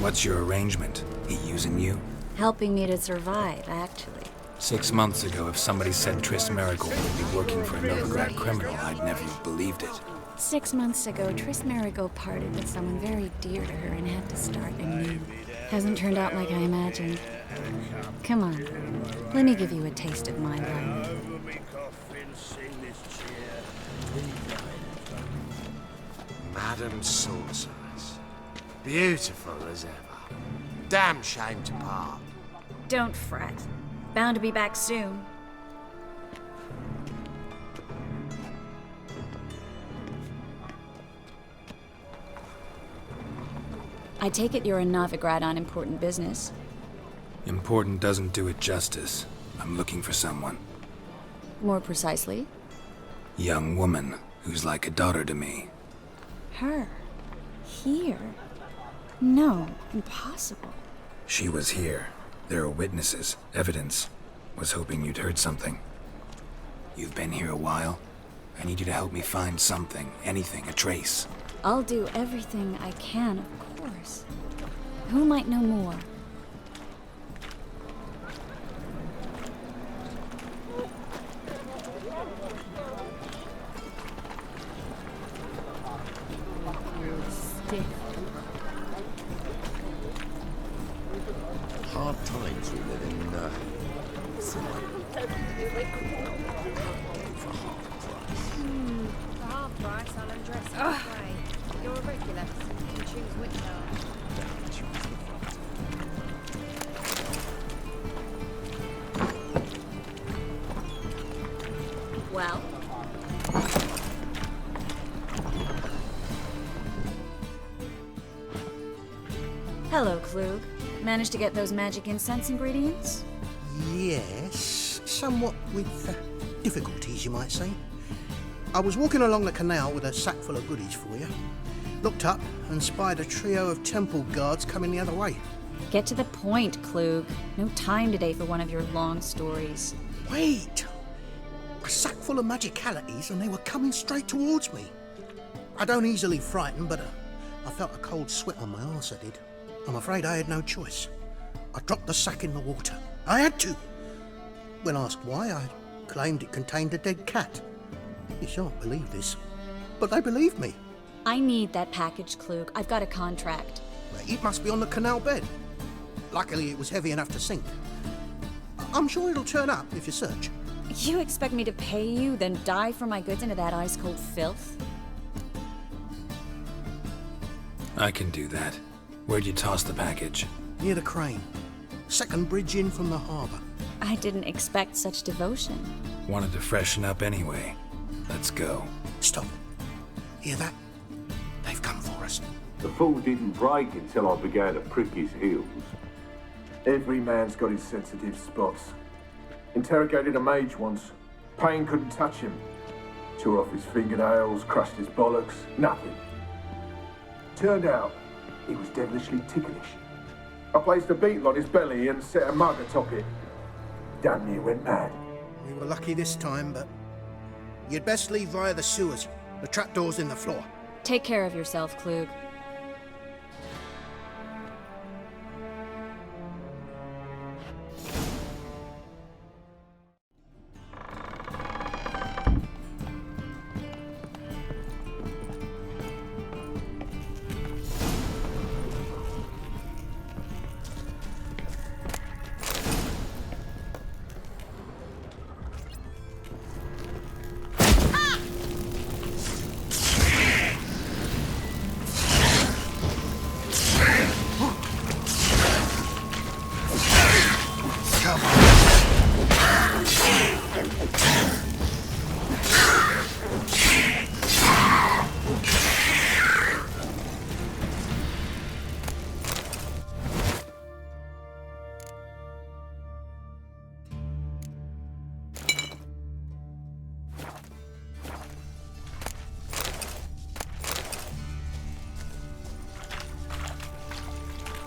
What's your arrangement? He using you? Helping me to survive, actually. 6 months ago, if somebody said Triss Merigold would be working for a Novigrad criminal, I'd never have believed it. 6 months ago, Triss Merigold parted with someone very dear to her and had to start anew. Hasn't turned out like I imagined. Come on, let me give you a taste of my life. Madam Sorceress. Beautiful as ever. Damn shame to part. Don't fret. Bound to be back soon. I take it you're in Novigrad on important business. Important doesn't do it justice. I'm looking for someone. More precisely? Young woman who's like a daughter to me. Her? Here? No, impossible. She was here. There are witnesses, evidence. Was hoping you'd heard something. You've been here a while. I need you to help me find something, anything, a trace. I'll do everything I can, of course. Who might know more? Hard times we live in, For half price, I'll undress halfway. You're a regular. You can choose which are. Well? Hello, Klug. Managed to get those magic incense ingredients? Yes, somewhat with difficulties, you might say. I was walking along the canal with a sack full of goodies for you. Looked up and spied a trio of temple guards coming the other way. Get to the point, Klug. No time today for one of your long stories. Wait! A sack full of magicalities and they were coming straight towards me. I don't easily frighten, but I felt a cold sweat on my arse, I did. I'm afraid I had no choice. I dropped the sack in the water. I had to. When asked why, I claimed it contained a dead cat. You shan't believe this, but they believed me. I need that package, Klug. I've got a contract. It must be on the canal bed. Luckily, it was heavy enough to sink. I'm sure it'll turn up if you search. You expect me to pay you, then dive for my goods into that ice-cold filth? I can do that. Where'd you toss the package? Near the crane. Second bridge in from the harbour. I didn't expect such devotion. Wanted to freshen up anyway. Let's go. Stop. Hear that? They've come for us. The fool didn't break until I began to prick his heels. Every man's got his sensitive spots. Interrogated a mage once. Pain couldn't touch him. Tore off his fingernails, crushed his bollocks, nothing. Turned out, he was devilishly ticklish. I placed a beetle on his belly and set a mug atop it. Damn near went mad. We were lucky this time, but you'd best leave via the sewers. The trapdoor's in the floor. Take care of yourself, Klug.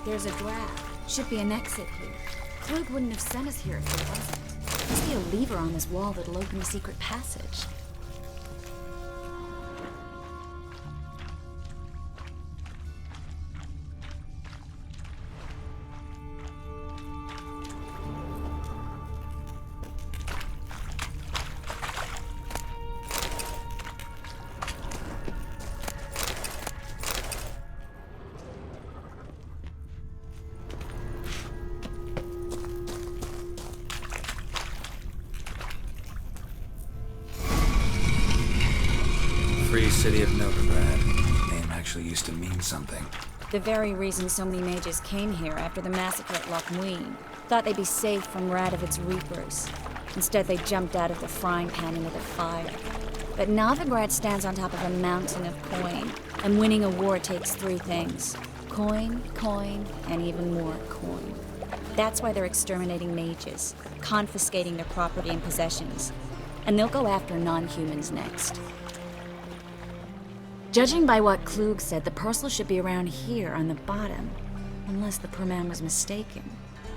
There's a draft. Should be an exit here. Klug wouldn't have sent us here if there wasn't. Must be a lever on this wall that'll open the secret passage. city of Novigrad. Name actually used to mean something. The very reason so many mages came here after the massacre at Loch Muin. Thought they'd be safe from Radovid's reapers. Instead, they jumped out of the frying pan into the fire. But Novigrad stands on top of a mountain of coin, and winning a war takes three things. Coin, coin, and even more coin. That's why they're exterminating mages, confiscating their property and possessions. And they'll go after non-humans next. Judging by what Klug said, the parcel should be around here on the bottom. Unless the poor man was mistaken.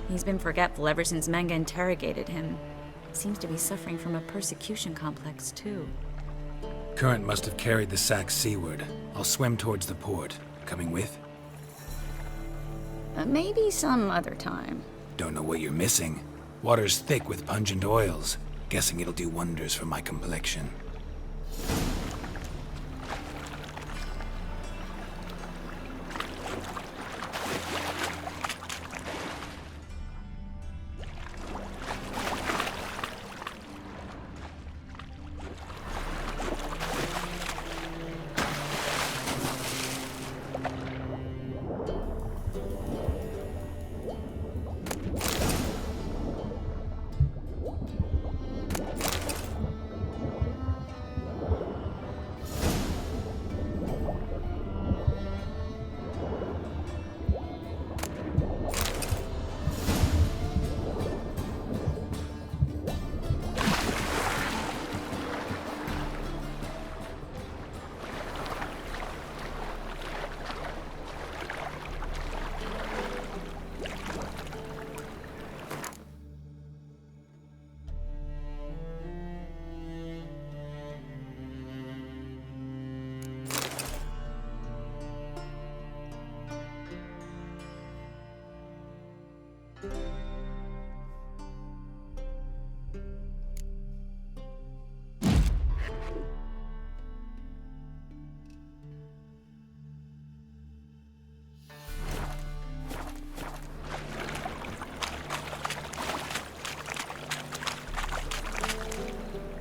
He's been forgetful ever since Manga interrogated him. Seems to be suffering from a persecution complex, too. Current must have carried the sack seaward. I'll swim towards the port. Coming with? Maybe some other time. Don't know what you're missing. Water's thick with pungent oils. Guessing it'll do wonders for my complexion.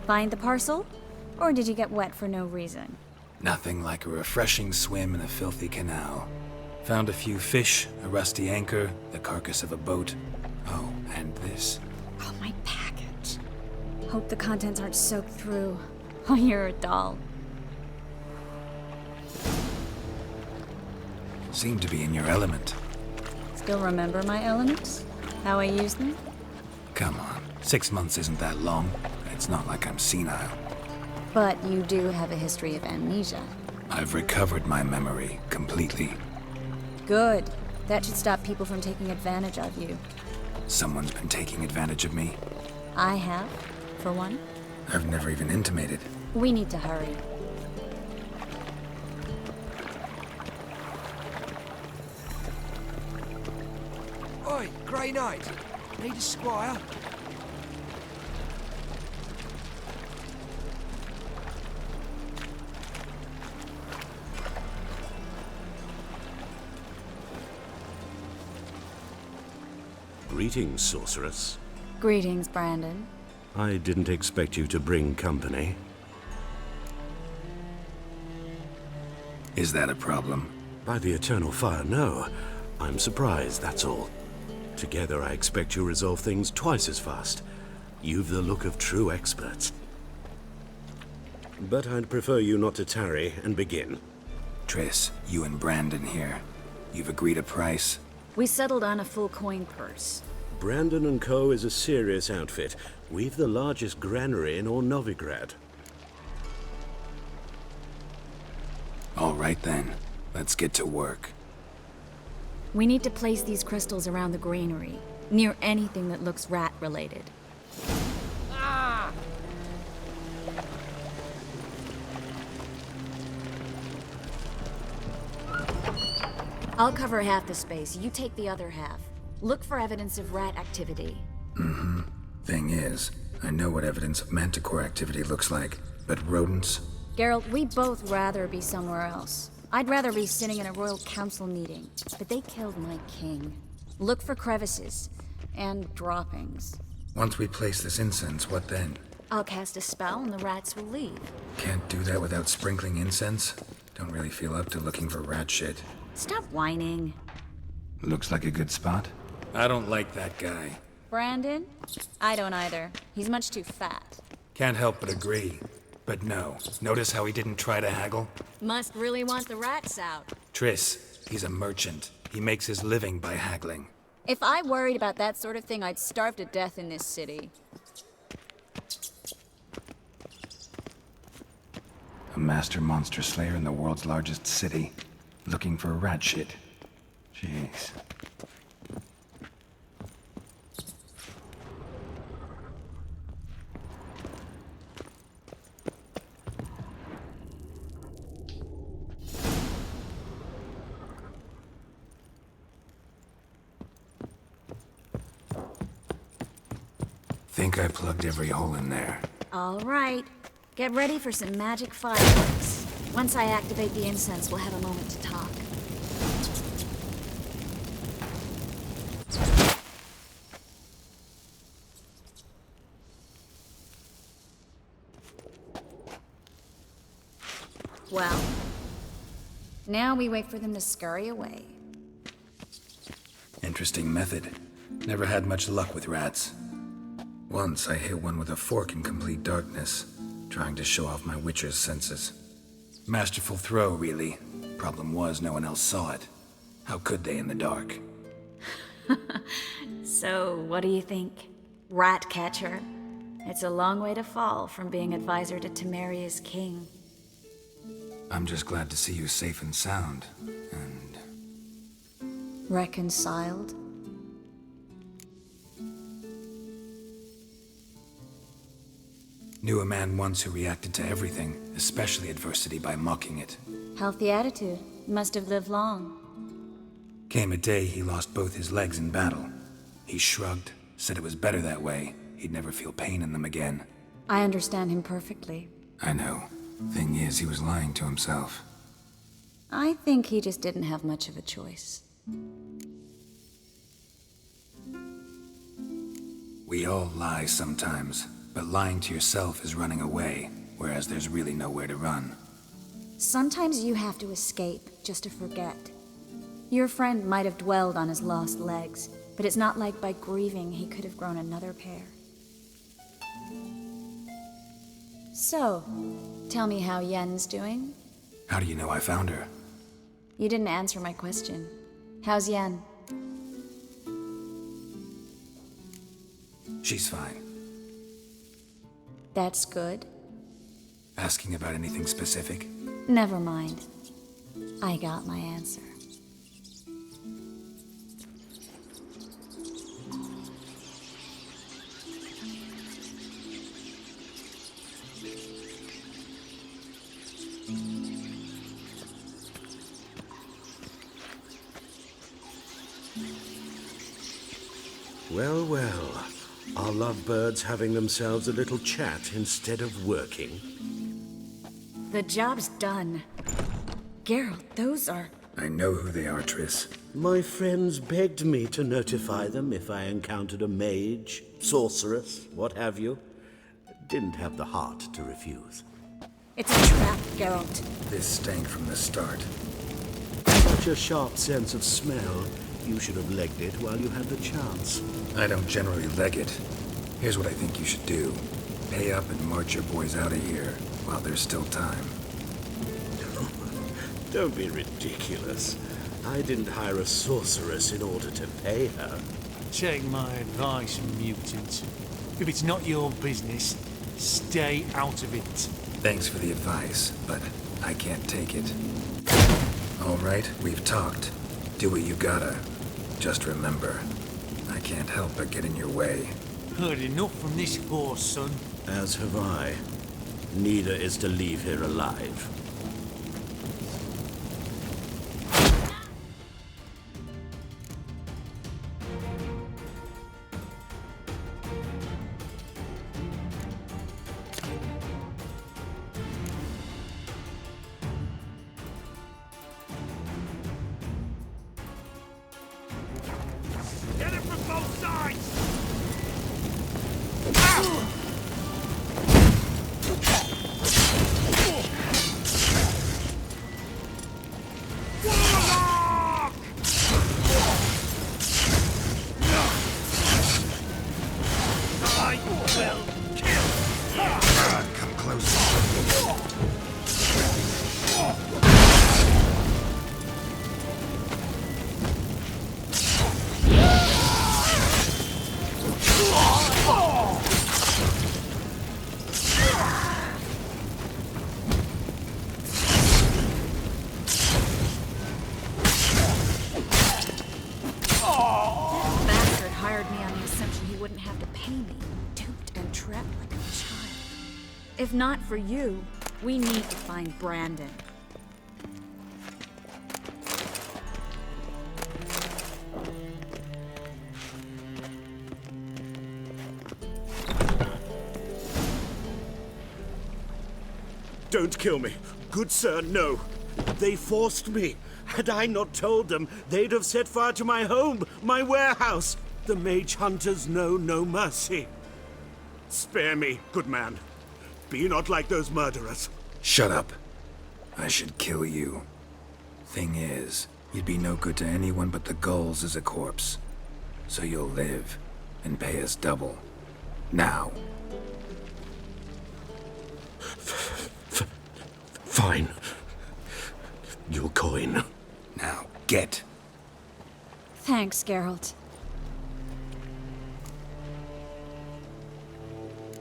Find the parcel? Or did you get wet for no reason? Nothing like a refreshing swim in a filthy canal. Found a few fish, a rusty anchor, the carcass of a boat. Oh, and this. Oh, my package. Hope the contents aren't soaked through. Oh, you're a doll. Seem to be in your element. Still remember my elements? How I use them? Come on, 6 months isn't that long. It's not like I'm senile. But you do have a history of amnesia. I've recovered my memory completely. Good. That should stop people from taking advantage of you. Someone's been taking advantage of me. I have, for one. I've never even intimated. We need to hurry. Oi, Grey Knight. Need a squire? Greetings, sorceress. Greetings, Brandon. I didn't expect you to bring company. Is that a problem? By the eternal fire, no. I'm surprised, that's all. Together, I expect you resolve things twice as fast. You've the look of true experts. But I'd prefer you not to tarry and begin. Triss, you and Brandon here. You've agreed a price? We settled on a full coin purse. Brandon & Co. is a serious outfit. We've the largest granary in all Novigrad. All right then. Let's get to work. We need to place these crystals around the granary, near anything that looks rat-related. I'll cover half the space, you take the other half. Look for evidence of rat activity. Thing is, I know what evidence of manticore activity looks like, but rodents? Geralt, we'd both rather be somewhere else. I'd rather be sitting in a royal council meeting, but they killed my king. Look for crevices and droppings. Once we place this incense, what then? I'll cast a spell and the rats will leave. Can't do that without sprinkling incense? Don't really feel up to looking for rat shit. Stop whining. Looks like a good spot. I don't like that guy. Brandon? I don't either. He's much too fat. Can't help but agree. But no, notice how he didn't try to haggle? Must really want the rats out. Triss, he's a merchant. He makes his living by haggling. If I worried about that sort of thing, I'd starve to death in this city. A master monster slayer in the world's largest city. Looking for rat shit. Jeez. Think I plugged every hole in there. All right. Get ready for some magic fireworks. Once I activate the incense, we'll have a moment to talk. Well, now we wait for them to scurry away. Interesting method. Never had much luck with rats. Once I hit one with a fork in complete darkness, trying to show off my witcher's senses. Masterful throw, really. Problem was, no one else saw it. How could they in the dark? So, what do you think? Rat catcher? It's a long way to fall from being advisor to Temeria's king. I'm just glad to see you safe and sound, and... Reconciled? Knew a man once who reacted to everything, especially adversity, by mocking it. Healthy attitude. Must have lived long. Came a day he lost both his legs in battle. He shrugged, said it was better that way. He'd never feel pain in them again. I understand him perfectly. I know. Thing is, he was lying to himself. I think he just didn't have much of a choice. We all lie sometimes, but lying to yourself is running away, whereas there's really nowhere to run. Sometimes you have to escape just to forget. Your friend might have dwelled on his lost legs, but it's not like by grieving he could have grown another pair. So, tell me how Yen's doing? How do you know I found her? You didn't answer my question. How's Yen? She's fine. That's good. Asking about anything specific? Never mind. I got my answer. Well, well. Are lovebirds having themselves a little chat instead of working? The job's done. Geralt, those are... I know who they are, Triss. My friends begged me to notify them if I encountered a mage, sorceress, what have you. Didn't have the heart to refuse. It's a trap, Geralt. This stank from the start. Such a sharp sense of smell. You should have legged it while you had the chance. I don't generally leg it. Here's what I think you should do. Pay up and march your boys out of here while there's still time. Don't be ridiculous. I didn't hire a sorceress in order to pay her. Take my advice, mutant. If it's not your business, stay out of it. Thanks for the advice, but I can't take it. All right, we've talked. Do what you gotta. Just remember, I can't help but get in your way. Heard enough from this horse, son. As have I. Neither is to leave here alive. Get it from both sides! That bastard hired me on the assumption he wouldn't have to pay me, duped and trapped like a child. If not for you, we need to find Brandon. Don't kill me. Good sir, no. They forced me. Had I not told them, they'd have set fire to my home, my warehouse. The mage hunters know no mercy. Spare me, good man. Be not like those murderers. Shut up. I should kill you. Thing is, you'd be no good to anyone but the gulls as a corpse. So you'll live and pay us double. Now. Fine. Your coin. Now, get. Thanks, Geralt.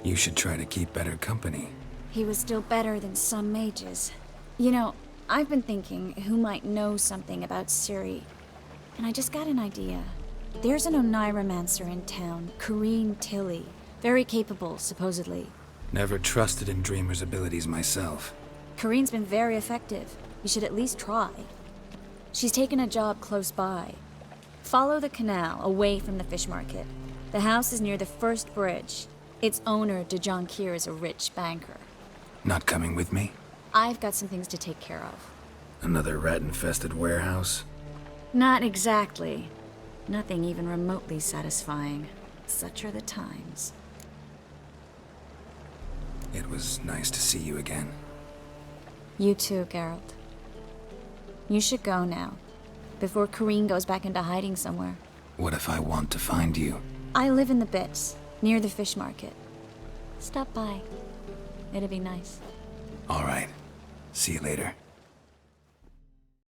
You should try to keep better company. He was still better than some mages. You know, I've been thinking who might know something about Ciri, and I just got an idea. There's an Oneiromancer in town, Corrine Tilly. Very capable, supposedly. Never trusted in Dreamer's abilities myself. Corrine's been very effective. You should at least try. She's taken a job close by. Follow the canal, away from the fish market. The house is near the first bridge. Its owner, Dejon Kier, is a rich banker. Not coming with me? I've got some things to take care of. Another rat-infested warehouse? Not exactly. Nothing even remotely satisfying. Such are the times. It was nice to see you again. You too, Geralt. You should go now, before Corrine goes back into hiding somewhere. What if I want to find you? I live in the Bits, near the fish market. Stop by. It'd be nice. All right. See you later.